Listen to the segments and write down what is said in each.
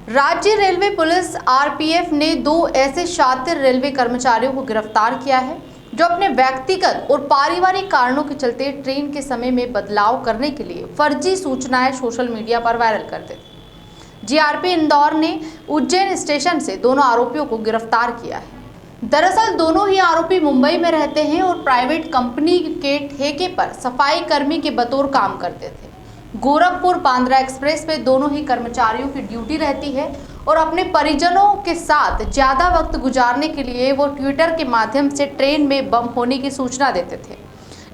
राज्य railway police RPF ने 2 ऐसे शातिर रेलवे कर्मचारियों को गिरफ्तार किया है जो अपने व्यक्तिगत और पारिवारिक कारणों के चलते ट्रेन के समय में बदलाव करने के लिए फर्जी सूचनाएं सोशल मीडिया पर वायरल करते थे। जीआरपी इंदौर ने उज्जैन स्टेशन से दोनों आरोपियों को गिरफ्तार किया है। दरअसल दोनों ही आरोपी मुंबई में रहते हैं और प्राइवेट कंपनी के ठेके पर सफाई कर्मी के बतौर काम करते थे। गोरखपुर बांद्रा एक्सप्रेस पे दोनों ही कर्मचारियों की ड्यूटी रहती है और अपने परिजनों के साथ ज़्यादा वक्त गुजारने के लिए वो ट्विटर के माध्यम से ट्रेन में बम होने की सूचना देते थे।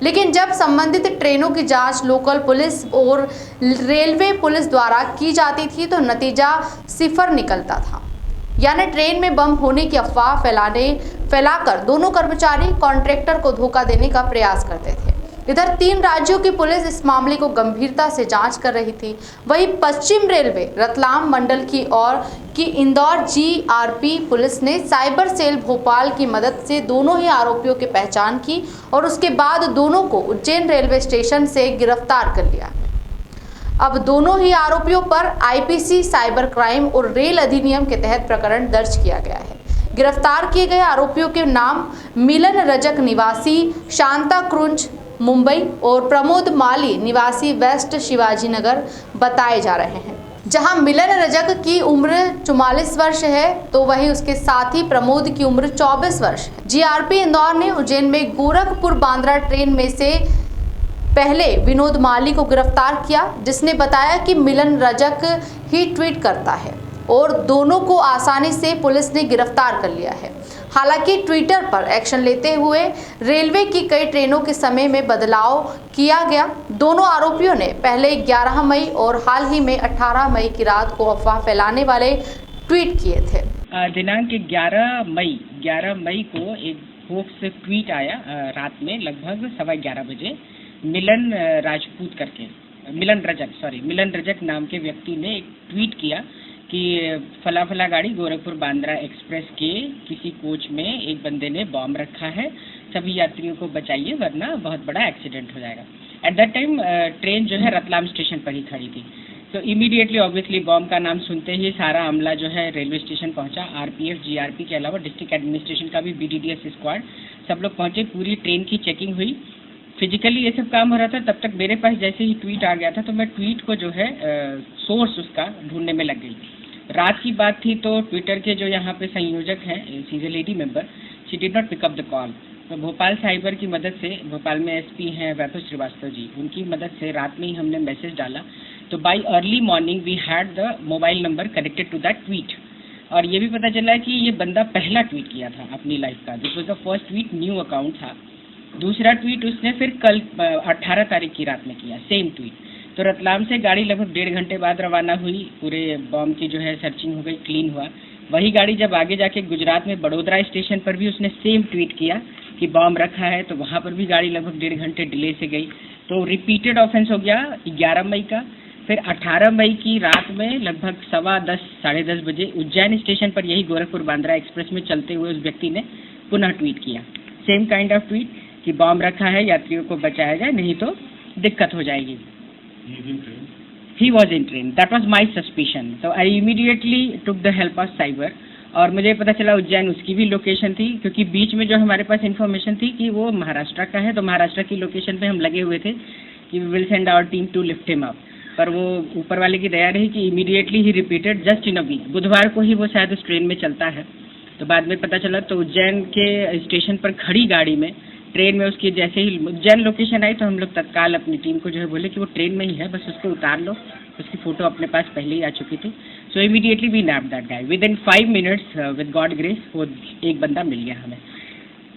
लेकिन जब संबंधित ट्रेनों की जांच लोकल पुलिस और रेलवे पुलिस द्वारा की जाती थी तो नतीजा सिफर निकलता था, यानी ट्रेन में बम होने की अफवाह फैलाकर दोनों कर्मचारी कॉन्ट्रैक्टर को धोखा देने का प्रयास करते थे। इधर 3 राज्यों की पुलिस इस मामले को गंभीरता से जांच कर रही थी। वहीं पश्चिम रेलवे रतलाम मंडल की इंदौर जीआरपी पुलिस ने साइबर सेल भोपाल की मदद से दोनों ही आरोपियों की पहचान की और उसके बाद दोनों को उज्जैन रेलवे स्टेशन से गिरफ्तार कर लिया। अब दोनों ही आरोपियों पर आईपीसी साइबर क्राइम और रेल अधिनियम के तहत प्रकरण दर्ज किया गया है। गिरफ्तार किए गए आरोपियों के नाम मिलन रजक निवासी शांता क्रुंज मुंबई और प्रमोद माली निवासी वेस्ट शिवाजी नगर बताए जा रहे हैं। जहां मिलन रजक की उम्र 44 वर्ष है तो वहीं उसके साथी प्रमोद की उम्र 24 वर्ष है। जीआरपी इंदौर ने उज्जैन में गोरखपुर बांद्रा ट्रेन में से पहले विनोद माली को गिरफ्तार किया, जिसने बताया कि मिलन रजक ही ट्वीट करता है और दोनों को आसानी से पुलिस ने गिरफ्तार कर लिया है। हालांकि ट्विटर पर एक्शन लेते हुए रेलवे की कई ट्रेनों के समय में बदलाव किया गया। दोनों आरोपियों ने पहले 11 मई और हाल ही में 18 मई की रात को अफवाह फैलाने वाले ट्वीट किए थे। दिनांक 11 मई को एक होक्स ट्वीट आया रात में लगभग 11:15 बजे। मिलन रजक नाम के व्यक्ति ने एक ट्वीट किया कि फला गाड़ी गोरखपुर बांद्रा एक्सप्रेस के किसी कोच में एक बंदे ने बॉम्ब रखा है, सभी यात्रियों को बचाइए वरना बहुत बड़ा एक्सीडेंट हो जाएगा। एट दैट टाइम ट्रेन जो है रतलाम स्टेशन पर ही खड़ी थी, तो इमीडिएटली ऑब्वियसली बॉम्ब का नाम सुनते ही सारा अमला जो है रेलवे स्टेशन पहुंचा। आरपीएफ जीआरपी के अलावा डिस्ट्रिक्ट एडमिनिस्ट्रेशन का भी बीडीडीएस स्क्वाड सब लोग पहुंचे। पूरी ट्रेन की चेकिंग हुई, फिजिकली ये सब काम हो रहा था। तब तक मेरे पास जैसे ही ट्वीट आ गया था तो मैं ट्वीट को जो है सोर्स उसका ढूंढने में लग गई। रात की बात थी तो ट्विटर के जो यहाँ पे संयोजक हैं, she is a lady member, she did not pick up the call. तो भोपाल साइबर की मदद से, भोपाल में एसपी हैं वैभव श्रीवास्तव जी, उनकी मदद से रात में ही हमने मैसेज डाला। तो by early morning we had the mobile number connected to that tweet. और ये भी पता चला कि ये बंदा पहला ट्वीट किया था अपनी लाइफ का, this was the first tweet, new account था। दूसरा ट्वीट उसने फिर कल 18 तारीख की रात में किया, सेम ट्वीट। तो रतलाम से गाड़ी लगभग 1.5 घंटे बाद रवाना हुई, पूरे बॉम्ब की जो है सर्चिंग हो गई, क्लीन हुआ। वही गाड़ी जब आगे जाके गुजरात में बड़ोदरा स्टेशन पर भी उसने सेम ट्वीट किया कि बॉम्ब रखा है, तो वहाँ पर भी गाड़ी लगभग 1.5 घंटे डिले से गई। तो रिपीटेड ऑफेंस हो गया 11 मई का। फिर 18 मई की रात में लगभग 10:15 साढ़े 10 बजे उज्जैन स्टेशन पर यही गोरखपुर बांद्रा एक्सप्रेस में चलते हुए उस व्यक्ति ने पुनः ट्वीट किया, सेम काइंड ऑफ ट्वीट कि बॉम्ब रखा है, यात्रियों को बचाया जाए नहीं तो दिक्कत हो जाएगी। He was in train. That was my suspicion. So I immediately took the help of cyber. और मुझे पता चला उज्जैन उसकी भी लोकेशन थी, क्योंकि बीच में जो हमारे पास इन्फॉर्मेशन थी कि वो महाराष्ट्र का है, तो महाराष्ट्र की लोकेशन पे हम लगे हुए थे कि we will send our team to lift him up. पर वो ऊपर वाले की दया रही कि इमीडिएटली ही repeated just in a week. बुधवार को ही वो शायद उस ट्रेन में चलता है। तो बाद में पता चला तो उज्जैन के स्टेशन पर खड़ी गाड़ी में ट्रेन में उसकी जैसे ही उज्जैन लोकेशन आई तो हम लोग तत्काल अपनी टीम को जो है बोले कि वो ट्रेन में ही है, बस उसको उतार लो। उसकी फ़ोटो अपने पास पहले ही आ चुकी थी। So immediately we nab that guy within 5 minutes with God grace. वो एक बंदा मिल गया हमें।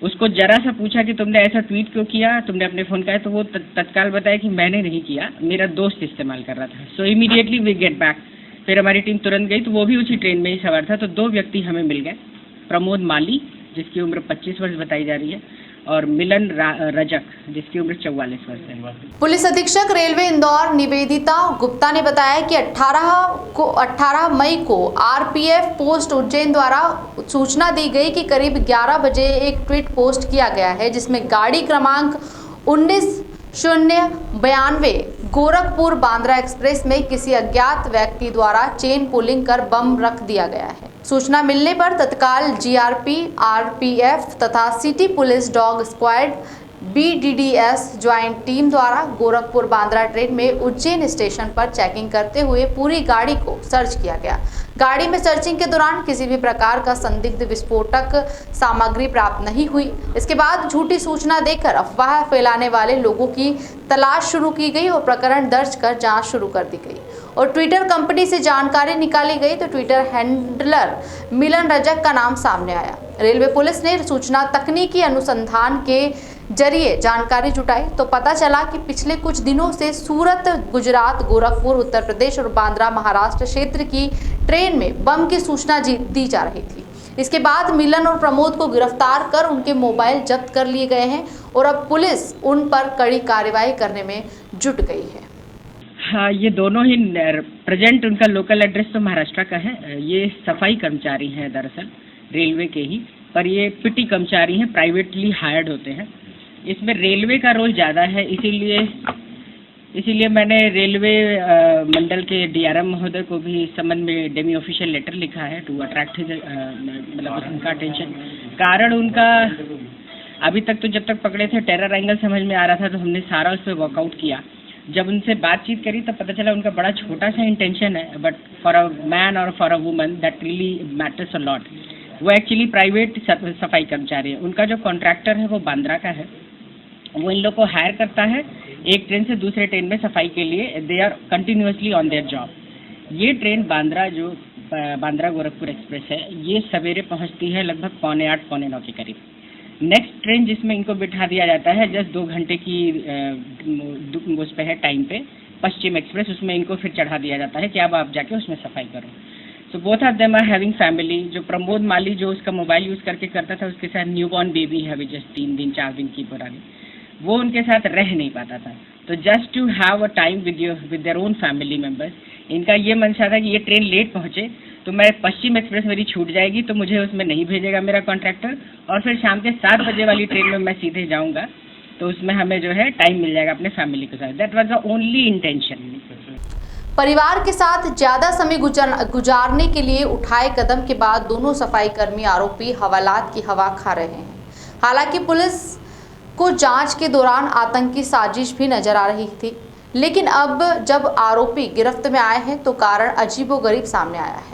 उसको जरा सा पूछा कि तुमने ऐसा ट्वीट क्यों किया, तुमने अपने फ़ोन का है, तो वो तत्काल बताया कि मैंने नहीं किया, मेरा दोस्त इस्तेमाल कर रहा था। So immediately we get back. फिर हमारी टीम तुरंत गई तो वो भी उसी ट्रेन में ही सवार था। तो 2 व्यक्ति हमें मिल गए, प्रमोद माली जिसकी उम्र 25 वर्ष बताई जा रही है और मिलन रजक जिसकी उम्र 44 वर्ष है। पुलिस अधीक्षक रेलवे इंदौर निवेदिता गुप्ता ने बताया कि 18 मई को आरपीएफ पोस्ट उज्जैन द्वारा सूचना दी गई कि करीब 11 बजे एक ट्वीट पोस्ट किया गया है जिसमें गाड़ी क्रमांक 19/092 गोरखपुर बांद्रा एक्सप्रेस में किसी अज्ञात व्यक्ति द्वारा चेन पुलिंग कर बम रख दिया गया है। सूचना मिलने पर तत्काल जीआरपी, आरपीएफ तथा city police dog squad BDDS joint team द्वारा गोरखपुर बांद्रा ट्रेन में उज्जैन स्टेशन पर चेकिंग करते हुए पूरी गाड़ी को सर्च किया गया। गाड़ी में सर्चिंग के दौरान किसी भी प्रकार का संदिग्ध विस्फोटक सामग्री प्राप्त नहीं हुई। इसके बाद झूठी सूचना देकर अफवाह फैलाने वाले लोगों की तलाश शुरू की गई और प्रकरण दर्ज कर जांच शुरू कर दी गई और ट्विटर कंपनी से जानकारी निकाली गई तो ट्विटर हैंडलर मिलन रजक का नाम सामने आया। रेलवे पुलिस ने सूचना तकनीकी अनुसंधान के जरिए जानकारी जुटाई तो पता चला कि पिछले कुछ दिनों से सूरत, गुजरात, गोरखपुर, उत्तर प्रदेश और बांद्रा महाराष्ट्र क्षेत्र की ट्रेन में बम की सूचना दी जा रही थी। इसके बाद मिलन और प्रमोद को गिरफ्तार कर उनके मोबाइल जब्त कर लिए गए हैं और अब पुलिस उन पर कड़ी कार्रवाई करने में जुट गई है। हाँ, ये दोनों ही प्रेजेंट उनका लोकल एड्रेस तो महाराष्ट्र का है। ये सफाई कर्मचारी हैं दरअसल रेलवे के ही, पर ये पीटी कर्मचारी हैं, प्राइवेटली हायर्ड होते हैं। इसमें रेलवे का रोल ज़्यादा है, इसीलिए मैंने रेलवे मंडल के डीआरएम महोदय को भी इस संबंध में डेमी ऑफिशियल लेटर लिखा है टू अट्रैक्ट मतलब उनका अटेंशन। कारण उनका अभी तक तो जब तक पकड़े थे टेरर एंगल समझ में आ रहा था, तो हमने सारा उस पर वर्कआउट किया। जब उनसे बातचीत करी तब पता चला उनका बड़ा छोटा सा इंटेंशन है, बट फॉर अ मैन और for a woman that really matters a lot. वो एक्चुअली प्राइवेट सफाई कर्मचारी है। उनका जो कॉन्ट्रैक्टर है वो बांद्रा का है। वो इन लोग को हायर करता है एक ट्रेन से दूसरे ट्रेन में सफाई के लिए। They are continuously on their job. ये ट्रेन बांद्रा गोरखपुर एक्सप्रेस है, ये सवेरे पहुंचती है लगभग 7:45 पौने 9 के करीब। नेक्स्ट ट्रेन जिसमें इनको बिठा दिया जाता है जस्ट 2 घंटे की उस पे है टाइम पे, पश्चिम एक्सप्रेस, उसमें इनको फिर चढ़ा दिया जाता है कि अब आप जाके उसमें सफाई करो। So both of them are having family. जो प्रमोद माली जो उसका मोबाइल यूज़ करके करता था, उसके साथ न्यूबॉर्न बेबी है अभी जस्ट 3 दिन 4 दिन की पुरानी, वो उनके साथ रह नहीं पाता था। तो just to have a time with their own family members, इनका ये मंशा था कि ये ट्रेन लेट पहुँचे तो मैं पश्चिम एक्सप्रेस मेरी छूट जाएगी, तो मुझे उसमें नहीं भेजेगा मेरा कॉन्ट्रैक्टर, और फिर शाम के 7 बजे वाली ट्रेन में मैं सीधे जाऊँगा, तो उसमें हमें जो है टाइम मिल जाएगा अपने फैमिली के साथ। That was the only intention. परिवार के साथ ज्यादा समय गुजारने के लिए उठाए कदम के बाद दोनों सफाई कर्मी आरोपी हवालात की हवा खा रहे हैं। हालांकि पुलिस को जांच के दौरान आतंकी साजिश भी नजर आ रही थी, लेकिन अब जब आरोपी गिरफ्त में आए हैं तो कारण अजीबोगरीब सामने आया है।